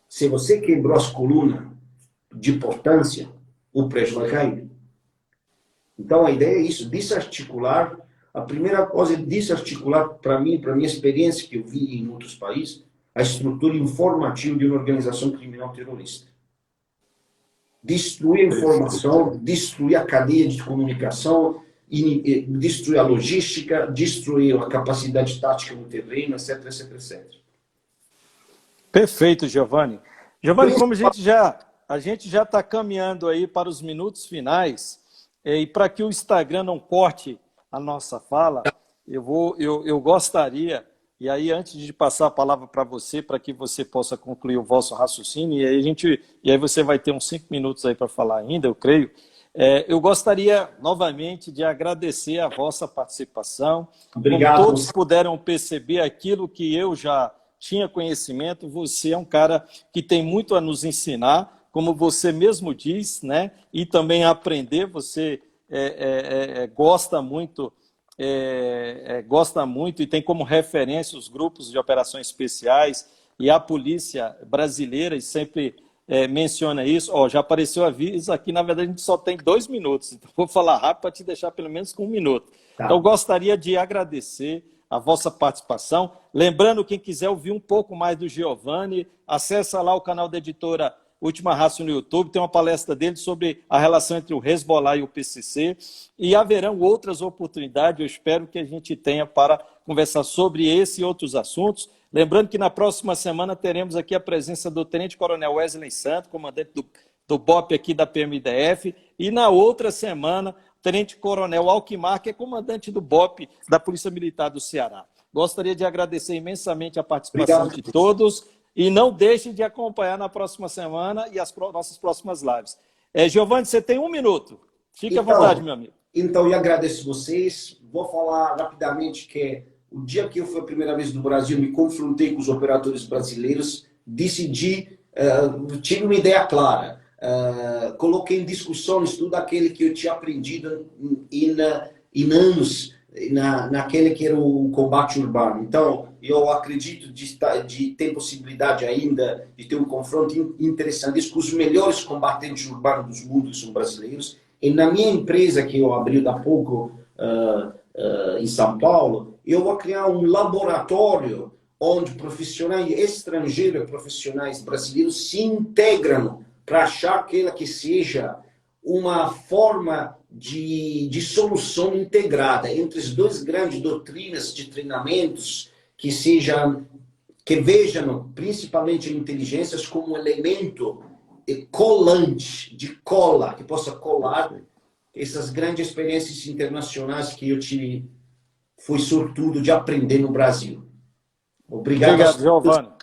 Se você quebrou as colunas de importância, o prédio vai cair. Então a ideia é isso, desarticular. A primeira coisa é desarticular, para mim, para a minha experiência que eu vi em outros países, a estrutura informativa de uma organização criminal terrorista. Destruir a informação, destruir a cadeia de comunicação, destruir a logística, destruir a capacidade tática no terreno, etc, etc, etc. Perfeito, Giovanni. Giovanni, como a gente já está caminhando aí para os minutos finais, e para que o Instagram não corte a nossa fala, eu gostaria, e aí antes de passar a palavra para você, para que você possa concluir o vosso raciocínio, e aí você vai ter uns 5 minutos aí para falar ainda, eu creio, eu gostaria novamente de agradecer a vossa participação. Obrigado. Como todos puderam perceber aquilo que eu já tinha conhecimento, você é um cara que tem muito a nos ensinar, como você mesmo diz, né? E também a aprender, você gosta muito e tem como referência os grupos de operações especiais e a polícia brasileira, e sempre menciona isso. Já apareceu aviso aqui, na verdade a gente só tem 2 minutos, então vou falar rápido para te deixar pelo menos com 1 minuto. Tá. Então eu gostaria de agradecer a vossa participação. Lembrando, quem quiser ouvir um pouco mais do Giovanni, acessa lá o canal da editora Última Raça no YouTube, tem uma palestra dele sobre a relação entre o Hezbollah e o PCC, e haverão outras oportunidades, eu espero que a gente tenha para conversar sobre esse e outros assuntos. Lembrando que na próxima semana teremos aqui a presença do Tenente Coronel Wesley Santos, comandante do BOP aqui da PMDF, e na outra semana, o Tenente Coronel Alquimar, que é comandante do BOP da Polícia Militar do Ceará. Gostaria de agradecer imensamente a participação de todos. E não deixe de acompanhar na próxima semana e as nossas próximas lives. Giovanni, você tem 1 minuto. Fique à vontade, meu amigo. Então, eu agradeço vocês. Vou falar rapidamente que o dia que eu fui a primeira vez no Brasil, me confrontei com os operadores brasileiros, decidi, tive uma ideia clara. Coloquei em discussões tudo aquilo que eu tinha aprendido em anos, naquele que era o combate urbano. Então, eu acredito de ter possibilidade ainda de ter um confronto interessante com os melhores combatentes urbanos do mundo, que são brasileiros. E na minha empresa, que eu abri há pouco em São Paulo, eu vou criar um laboratório onde profissionais estrangeiros e profissionais brasileiros se integram para achar aquela que seja uma forma de solução integrada entre as 2 grandes doutrinas de treinamentos que vejam principalmente inteligências como um elemento colante, de cola, que possa colar essas grandes experiências internacionais que eu fui sortudo de aprender no Brasil. Obrigado. Obrigado, Giovanni.